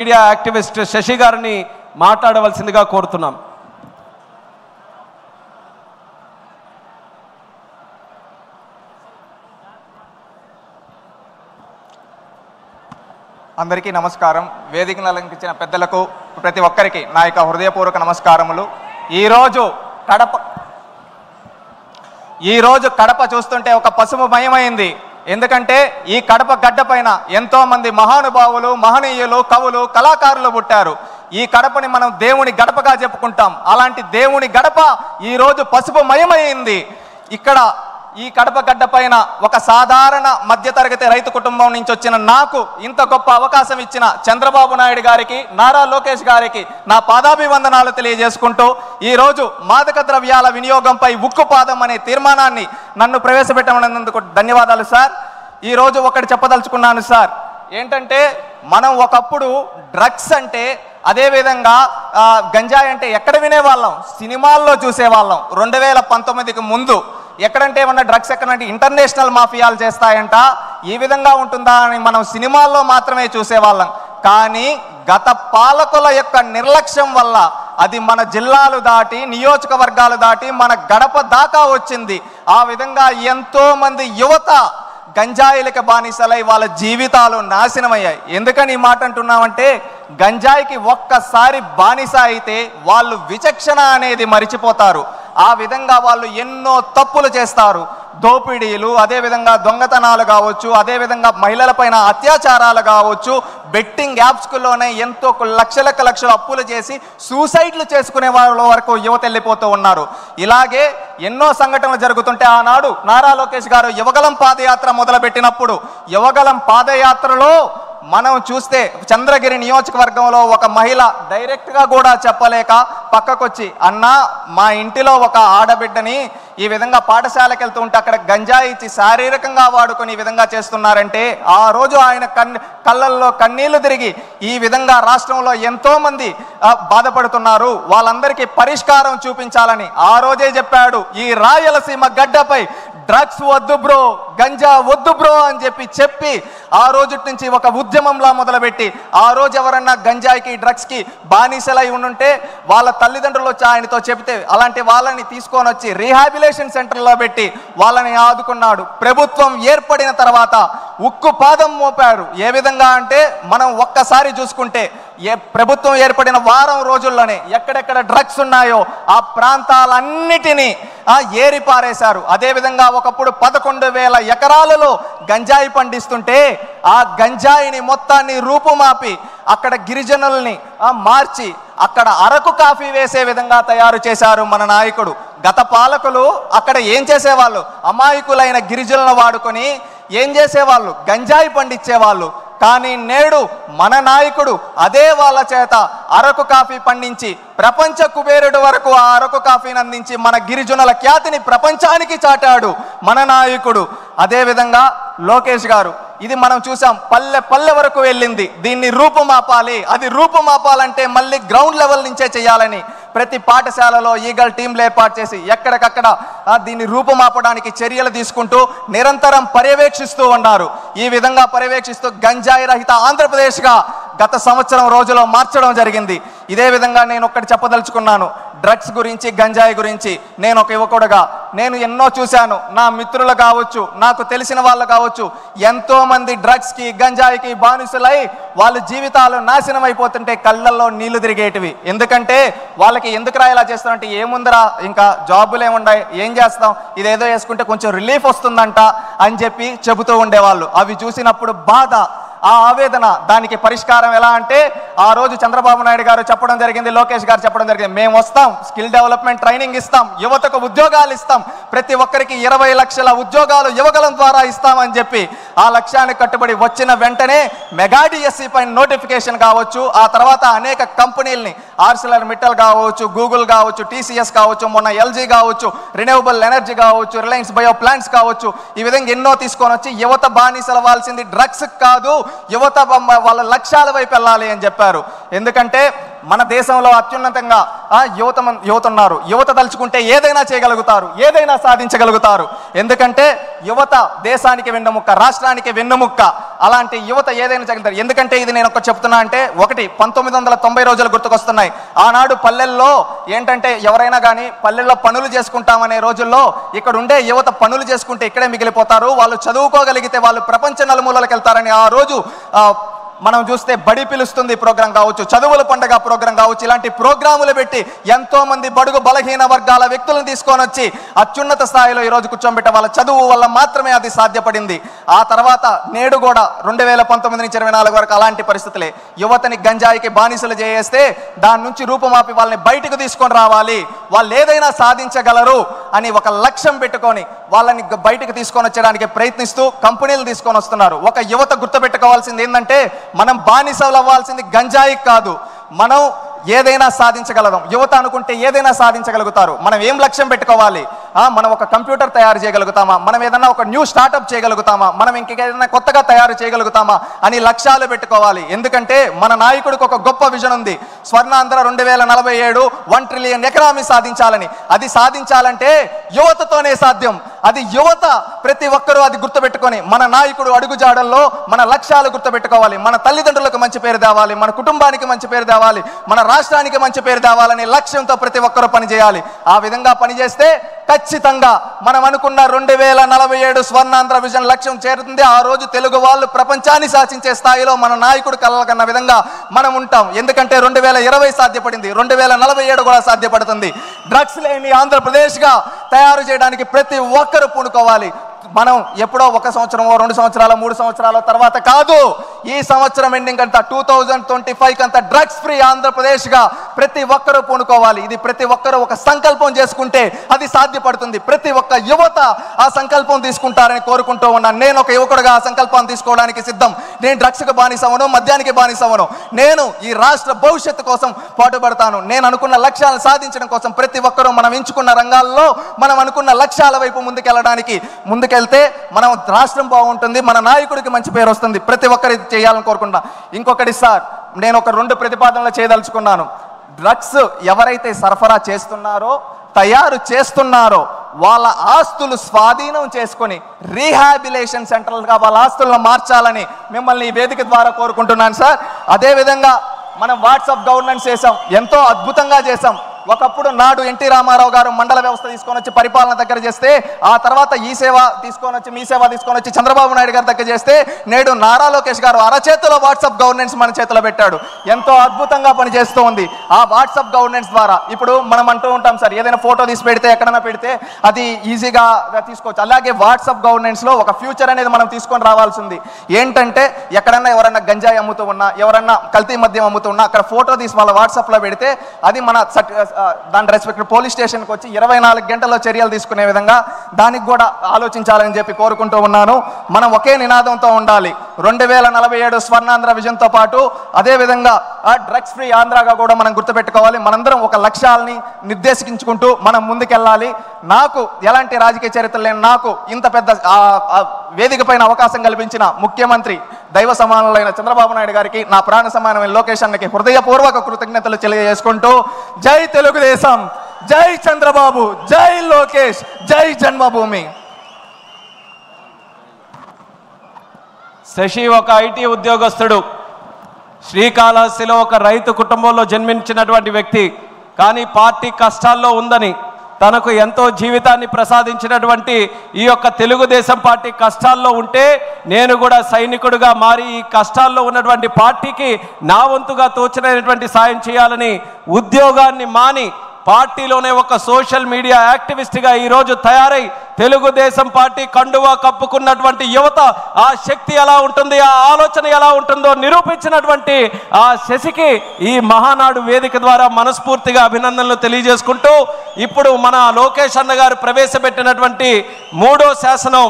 Media activist Shashi గారిని మాట్లాడవలసిందిగా కోరుతున్నాం. అందరికీ నమస్కారం. వేదికను అలంకరించిన పెద్దలకు ప్రతి ఒక్కరికి నా యొక్క హృదయపూర్వక నమస్కారములు. ఈరోజు కడప చూస్తుంటే ఒక పసుపుమయమైంది. ఎందుకంటే ఈ కడప గడ్డ పైన ఎంతోమంది మహానుభావులు, మహనీయులు, కవులు, కళాకారులు పుట్టారు. ఈ కడపని మనం దేవుని గడపగా చెప్పుకుంటాం. అలాంటి దేవుని గడప ఈరోజు పసుపుమయమైంది. ఇక్కడ ఈ కడప గడ్డ పైన ఒక సాధారణ మధ్యతరగతి రైతు కుటుంబం నుంచి వచ్చిన నాకు ఇంత గొప్ప అవకాశం ఇచ్చిన చంద్రబాబు నాయుడు గారికి, నారా లోకేష్ గారికి నా పాదాభివందనాలు తెలియజేసుకుంటూ ఈరోజు మాదక ద్రవ్యాల వినియోగంపై ఉక్కుపాదం అనే తీర్మానాన్ని నన్ను ప్రవేశపెట్టమన్నందుకు ధన్యవాదాలు సార్. ఈరోజు ఒకటి చెప్పదలుచుకున్నాను సార్. ఏంటంటే మనం ఒకప్పుడు డ్రగ్స్ అంటే, అదేవిధంగా గంజాయి అంటే ఎక్కడ వినేవాళ్ళం? సినిమాల్లో చూసేవాళ్ళం. 2019కి ముందు ఎక్కడంటే ఏమన్నా డ్రగ్స్ ఎక్కడంటే ఇంటర్నేషనల్ మాఫియాలు చేస్తాయంట, ఈ విధంగా ఉంటుందా అని మనం సినిమాల్లో మాత్రమే చూసేవాళ్ళం. కానీ గత పాలకుల యొక్క నిర్లక్ష్యం వల్ల అది మన జిల్లాలు దాటి, నియోజకవర్గాలు దాటి మన గడప దాకా వచ్చింది. ఆ విధంగా ఎంతోమంది యువత గంజాయిలకి బానిసలై వాళ్ళ జీవితాలు నాశనమయ్యాయి. ఎందుకని ఈ మాట అంటున్నామంటే, గంజాయికి ఒక్కసారి బానిస అయితే వాళ్ళు విచక్షణ అనేది మరిచిపోతారు. ఆ విధంగా వాళ్ళు ఎన్నో తప్పులు చేస్తారు. దోపిడీలు, అదేవిధంగా దొంగతనాలు కావచ్చు, అదేవిధంగా మహిళలపైన అత్యాచారాలు కావచ్చు, బెట్టింగ్ యాప్స్లోనే ఎంతో లక్షలు అప్పులు చేసి సూసైడ్లు చేసుకునే వాళ్ళ వరకు యువత వెళ్ళిపోతూ ఉన్నారు. ఇలాగే ఎన్నో సంఘటనలు జరుగుతుంటే ఆనాడు నారా లోకేష్ గారు యువగలం పాదయాత్ర మొదలుపెట్టినప్పుడు, యువగలం పాదయాత్రలో మనం చూస్తే చంద్రగిరి నియోజకవర్గంలో ఒక మహిళ డైరెక్ట్గా కూడా చెప్పలేక పక్కకొచ్చి, అన్నా మా ఇంటిలో ఒక ఆడబిడ్డని ఈ విధంగా పాఠశాలకు వెళ్తూ ఉంటే అక్కడ గంజాయి ఇచ్చి శారీరకంగా వాడుకొని ఈ విధంగా చేస్తున్నారంటే, ఆ రోజు ఆయన కళ్ళల్లో కన్నీళ్లు తిరిగి ఈ విధంగా రాష్ట్రంలో ఎంతోమంది బాధపడుతున్నారు, వాళ్ళందరికీ పరిష్కారం చూపించాలని ఆ రోజే చెప్పాడు. ఈ రాయలసీమ గడ్డపై డ్రగ్స్ వద్దు బ్రో, గంజా వద్దు బ్రో అని చెప్పి ఆ రోజు నుంచి ఒక ఉద్యమంలా మొదలుపెట్టి, ఆ రోజు ఎవరన్నా గంజాయికి డ్రగ్స్కి బానిసలై ఉండుంటే వాళ్ళ తల్లిదండ్రులు వచ్చి ఆయనతో చెబితే అలాంటి వాళ్ళని తీసుకొని వచ్చి రీహాబిలేషన్ సెంటర్లో పెట్టి వాళ్ళని ఆదుకున్నాడు. ప్రభుత్వం ఏర్పడిన తర్వాత ఉక్కు పాదం మోపారు. ఏ విధంగా అంటే మనం ఒక్కసారి చూసుకుంటే ప్రభుత్వం ఏర్పడిన వారం రోజుల్లోనే ఎక్కడెక్కడ డ్రగ్స్ ఉన్నాయో ఆ ప్రాంతాలన్నిటినీ ఏరి పారేశారు. అదేవిధంగా ఒకప్పుడు 11,000 ఎకరాలలో గంజాయి పండిస్తుంటే ఆ గంజాయిని మొత్తాన్ని రూపుమాపి అక్కడ గిరిజనుల్ని మార్చి అక్కడ అరకు కాఫీ వేసే విధంగా తయారు చేశారు మన నాయకుడు. గత పాలకులు అక్కడ ఏం చేసేవాళ్ళు? అమాయకులైన గిరిజనులను వాడుకొని ఏం చేసేవాళ్ళు? గంజాయి పండించేవాళ్ళు. కానీ నేడు మన నాయకుడు అదే వాళ్ళ చేత అరకు కాఫీ పండించి ప్రపంచ కుబేరుడు వరకు ఆ అరకు కాఫీని అందించి మన గిరిజనుల ఖ్యాతిని ప్రపంచానికి చాటాడు మన నాయకుడు. అదేవిధంగా లోకేష్ గారు, ఇది మనం చూసాం, పల్లె పల్లె వరకు వెళ్ళింది. దీన్ని రూపుమాపాలి. అది రూపుమాపాలంటే మళ్ళీ గ్రౌండ్ లెవెల్ నుంచే చేయాలని ప్రతి పాఠశాలలో ఈగల్ టీంలు ఏర్పాటు చేసి ఎక్కడికక్కడ దీన్ని రూపుమాపడానికి చర్యలు తీసుకుంటూ నిరంతరం పర్యవేక్షిస్తూ ఉన్నారు. ఈ విధంగా పర్యవేక్షిస్తూ గంజాయి రహిత ఆంధ్రప్రదేశ్గా గత సంవత్సరం రోజులో మార్చడం జరిగింది. ఇదే విధంగా నేను ఒక్కటి చెప్పదలుచుకున్నాను. డ్రగ్స్ గురించి, గంజాయి గురించి నేను ఒక యువకుడుగా నేను ఎన్నో చూశాను. నా మిత్రులు కావచ్చు, నాకు తెలిసిన వాళ్ళు కావచ్చు, ఎంతోమంది డ్రగ్స్కి, గంజాయికి బానిసలై వాళ్ళ జీవితాలు నాశనం అయిపోతుంటే కళ్ళల్లో నీళ్లు తిరిగేటివి. ఎందుకంటే వాళ్ళకి ఎందుకు ఇలా చేస్తామంటే, ఏముందరా ఇంకా జాబులు ఏముండాయి, ఏం చేస్తాం, ఇదేదో వేసుకుంటే కొంచెం రిలీఫ్ వస్తుందంట అని చెప్పి చెబుతూ ఉండేవాళ్ళు. అవి చూసినప్పుడు బాధ, ఆ ఆవేదన. దానికి పరిష్కారం ఎలా అంటే, ఆ రోజు చంద్రబాబు నాయుడు గారు చెప్పడం జరిగింది, లోకేష్ గారు చెప్పడం జరిగింది, మేము వస్తాం, స్కిల్ డెవలప్మెంట్ ట్రైనింగ్ ఇస్తాం, యువతకు ఉద్యోగాలు ఇస్తాం, ప్రతి ఒక్కరికి 20 లక్షల ఉద్యోగాలు యువగలం ద్వారా ఇస్తామని చెప్పి ఆ లక్ష్యానికి కట్టుబడి వచ్చిన వెంటనే మెగా డిఎస్సి పైన నోటిఫికేషన్ కావచ్చు, ఆ తర్వాత అనేక కంపెనీలని ఆర్సిలర్ మిట్టల్ కావచ్చు, గూగుల్ కావచ్చు, టీసీఎస్ కావచ్చు, మొన్న ఎల్జీ కావచ్చు, రిన్యూవబుల్ ఎనర్జీ కావచ్చు, రిలయన్స్ బయో ప్లాంట్స్ కావచ్చు, ఈ విధంగా ఎన్నో తీసుకొని వచ్చి యువత బానిసలవ్వాల్సింది డ్రగ్స్ కాదు, యువత వాళ్ళ లక్ష్యాల వైపు వెళ్ళాలి అని చెప్పారు. ఎందుకంటే మన దేశంలో అత్యున్నతంగా యువత ఉన్నారు. యువత తలుచుకుంటే ఏదైనా చేయగలుగుతారు, ఏదైనా సాధించగలుగుతారు. ఎందుకంటే యువత దేశానికి వెన్నెముక్క, రాష్ట్రానికి వెన్నెముక్క. అలాంటి యువత ఏదైనా చేయగలుగుతారు. ఎందుకంటే ఇది నేను ఒకటి చెప్తున్నా అంటే, ఒకటి 1990 రోజులు గుర్తుకొస్తున్నాయి. ఆనాడు పల్లెల్లో ఏంటంటే ఎవరైనా కానీ పల్లెల్లో పనులు చేసుకుంటామనే రోజుల్లో ఇక్కడ ఉండే యువత పనులు చేసుకుంటే ఇక్కడే మిగిలిపోతారు, వాళ్ళు చదువుకోగలిగితే వాళ్ళు ప్రపంచ నలుమూలలకు వెళ్తారని ఆ రోజు మనం చూస్తే బడి పిలుస్తుంది ప్రోగ్రాం కావచ్చు, చదువుల పండుగ ప్రోగ్రాం కావచ్చు, ఇలాంటి ప్రోగ్రాములు పెట్టి ఎంతో మంది బడుగు బలహీన వర్గాల వ్యక్తులను తీసుకొని వచ్చి అత్యున్నత స్థాయిలో ఈరోజు కూర్చోబెట్టే వాళ్ళ చదువు వల్ల మాత్రమే అది సాధ్యపడింది. ఆ తర్వాత నేడు కూడా 2019 నుంచి 24 వరకు అలాంటి పరిస్థితులే. యువతని గంజాయికి బానిసలు చేస్తే దాని నుంచి రూపుమాపి వాళ్ళని బయటకు తీసుకొని రావాలి, వాళ్ళు ఏదైనా సాధించగలరు అని ఒక లక్ష్యం పెట్టుకొని వాళ్ళని బయటకు తీసుకొని వచ్చడానికి ప్రయత్నిస్తూ కంపెనీలు తీసుకొని వస్తున్నారు. ఒక యువత గుర్తుపెట్టుకోవాల్సింది ఏంటంటే, మనం బానిసలు అవ్వాల్సింది గంజాయి కాదు, మనం ఏదైనా సాధించగలదాం. యువత అనుకుంటే ఏదైనా సాధించగలుగుతారు. మనం ఏం లక్ష్యం పెట్టుకోవాలి? మనం ఒక కంప్యూటర్ తయారు చేయగలుగుతామా, మనం ఏదైనా ఒక న్యూ స్టార్టప్ చేయగలుగుతామా, మనం ఇంకేదైనా కొత్తగా తయారు చేయగలుగుతామా అని లక్ష్యాలు పెట్టుకోవాలి. ఎందుకంటే మన నాయకుడికి ఒక గొప్ప విజన్ ఉంది, స్వర్ణాంధ్ర 2047 1 ట్రిలియన్ ఎకనామీ సాధించాలని. అది సాధించాలంటే యువతతోనే సాధ్యం. అది యువత ప్రతి ఒక్కరూ అది గుర్తుపెట్టుకొని మన నాయకుడు అడుగుజాడల్లో మన లక్ష్యాలు గుర్తుపెట్టుకోవాలి. మన తల్లిదండ్రులకు మంచి పేరు తేవాలి, మన కుటుంబానికి మంచి పేరు తేవాలి, మన రాష్ట్రానికి మంచి పేరు తేవాలనే లక్ష్యంతో ప్రతి ఒక్కరూ పనిచేయాలి. ఆ విధంగా పనిచేస్తే ఖచ్చితంగా మనం అనుకున్న 2047 స్వర్ణాంధ్ర విజన్ లక్ష్యం చేరుతుంది. ఆ రోజు తెలుగు వాళ్ళు ప్రపంచాన్ని శాసించే స్థాయిలో మన నాయకుడు కలగన్న విధంగా మనం ఉంటాం. ఎందుకంటే 2020 సాధ్యపడింది, 2047 కూడా సాధ్యపడుతుంది. డ్రగ్స్ లేని ఆంధ్రప్రదేశ్గా తయారు చేయడానికి ప్రతి ఒక్కరూ పూనుకోవాలి. మనం ఎప్పుడో 1 సంవత్సరమో 2 సంవత్సరాలు 3 సంవత్సరాల తర్వాత కాదు, ఈ సంవత్సరం ఎండింగ్ అంతా 2025 అంతా డ్రగ్స్ ఫ్రీ ఆంధ్రప్రదేశ్గా ప్రతి ఒక్కరూ పూనుకోవాలి. ఇది ప్రతి ఒక్కరూ ఒక సంకల్పం చేసుకుంటే అది సాధ్యపడుతుంది. ప్రతి ఒక్క యువత ఆ సంకల్పం తీసుకుంటారని కోరుకుంటూ ఉన్నాను. నేను ఒక యువకుడుగా ఆ సంకల్పాన్ని తీసుకోవడానికి సిద్ధం. నేను డ్రగ్స్కి బానిసవను, మద్యానికి బానిసవను. నేను ఈ రాష్ట్ర భవిష్యత్తు కోసం పాటుపడతాను. నేను అనుకున్న లక్ష్యాలను సాధించడం కోసం ప్రతి ఒక్కరూ మనం ఎంచుకున్న రంగాల్లో మనం అనుకున్న లక్ష్యాల వైపు ముందుకెళ్తే మనం రాష్ట్రం బాగుంటుంది, మన నాయకుడికి మంచి పేరు వస్తుంది. ప్రతి ఒక్కరు చేయాలని కోరుకుంటా. ఇంకొకటి సార్, నేను ఒక 2 ప్రతిపాదనలు చేయదలుచుకున్నాను. డ్రగ్స్ ఎవరైతే సరఫరా చేస్తున్నారో, తయారు చేస్తున్నారో వాళ్ళ ఆస్తులు స్వాధీనం చేసుకొని రీహాబిలేషన్ సెంటర్లుగా వాళ్ళ ఆస్తులను మార్చాలని మిమ్మల్ని ఈ వేదిక ద్వారా కోరుకుంటున్నాను సార్. అదేవిధంగా మనం వాట్సాప్ గవర్నెన్స్ చేసాం, ఎంతో అద్భుతంగా చేసాం. ఒకప్పుడు నాడు ఎన్టీ రామారావు గారు మండల వ్యవస్థ తీసుకొని వచ్చి పరిపాలన దగ్గర చేస్తే, ఆ తర్వాత ఈ సేవ తీసుకొని వచ్చి మీ సేవ తీసుకొని వచ్చి చంద్రబాబు నాయుడు గారి దగ్గర చేస్తే, నేడు నారా లోకేష్ గారు అరచేతిలో వాట్సాప్ గవర్నెన్స్ మన చేతిలో పెట్టాడు. ఎంతో అద్భుతంగా పనిచేస్తూ ఉంది. ఆ వాట్సాప్ గవర్నెన్స్ ద్వారా ఇప్పుడు మనం అంటూ ఉంటాం సార్, ఏదైనా ఫోటో తీసి పెడితే ఎక్కడైనా పెడితే అది ఈజీగా తీసుకోవచ్చు. అలాగే వాట్సాప్ గవర్నెన్స్లో ఒక ఫ్యూచర్ అనేది మనం తీసుకొని రావాల్సింది. ఏంటంటే ఎక్కడన్నా ఎవరన్నా గంజాయి అమ్ముతూ ఉన్నా, ఎవరన్నా కల్తీ మద్యం అమ్ముతూ ఉన్నా, అక్కడ ఫోటో తీసి వాళ్ళ వాట్సాప్లో పెడితే అది మన దాని రెస్పెక్ట్ పోలీస్ స్టేషన్కి వచ్చి 24 గంటల్లో చర్యలు తీసుకునే విధంగా దానికి కూడా ఆలోచించాలని చెప్పి కోరుకుంటూ ఉన్నాను. మనం ఒకే నినాదంతో ఉండాలి. 2047 స్వర్ణాంధ్ర విజన్తో పాటు అదేవిధంగా డ్రగ్స్ ఫ్రీ ఆంధ్రాగా కూడా మనం గుర్తుపెట్టుకోవాలి. మనందరం ఒక లక్ష్యాలని నిర్దేశించుకుంటూ మనం ముందుకెళ్ళాలి. నాకు ఎలాంటి రాజకీయ చరిత్ర లేని నాకు ఇంత పెద్ద వేదిక పైన అవకాశం కల్పించిన ముఖ్యమంత్రి దైవ సమానులైన చంద్రబాబు నాయుడు గారికి, నా ప్రాణ సమానమైన లోకేష్ అన్నకి హృదయపూర్వక కృతజ్ఞతలు తెలియజేసుకుంటూ, జై తెలుగుదేశం, జై చంద్రబాబు, జై లోకేష్, జై జన్మభూమి. శశి ఒక ఐటీ ఉద్యోగస్తుడు, శ్రీకాళహస్తిలో ఒక రైతు కుటుంబంలో జన్మించినటువంటి వ్యక్తి. కానీ పార్టీ కష్టాల్లో ఉందని, తనకు ఎంతో జీవితాన్ని ప్రసాదించినటువంటి ఈ యొక్క తెలుగుదేశం పార్టీ కష్టాల్లో ఉంటే నేను కూడా సైనికుడిగా మారి ఈ కష్టాల్లో ఉన్నటువంటి పార్టీకి నా వంతుగా తోచినటువంటి సాయం చేయాలని ఉద్యోగాన్ని మాని పార్టీలోనే ఒక సోషల్ మీడియా యాక్టివిస్ట్గా ఈరోజు తయారై తెలుగుదేశం పార్టీ కండువా కప్పుకున్నటువంటి యువత ఆ శక్తి ఎలా ఉంటుంది, ఆ ఆలోచన ఎలా ఉంటుందో నిరూపించినటువంటి ఆ శశికి ఈ మహానాడు వేదిక ద్వారా మనస్ఫూర్తిగా అభినందనలు తెలియజేసుకుంటూ, ఇప్పుడు మన లోకేష్ అన్న గారు ప్రవేశపెట్టినటువంటి 3వ శాసనం